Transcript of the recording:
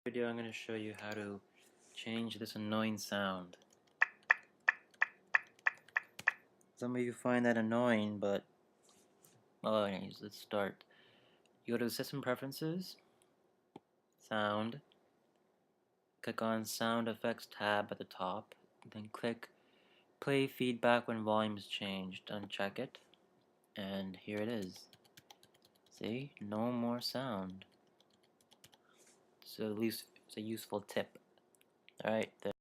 Video I'm going to show you how to change this annoying sound. Some of you find that annoying, but anyways, let's start. You go to System Preferences, Sound, click on Sound Effects tab at the top, then click Play Feedback when volume is changed. Uncheck it, and here it is. See? No more sound. So at least it's a useful tip. Alright,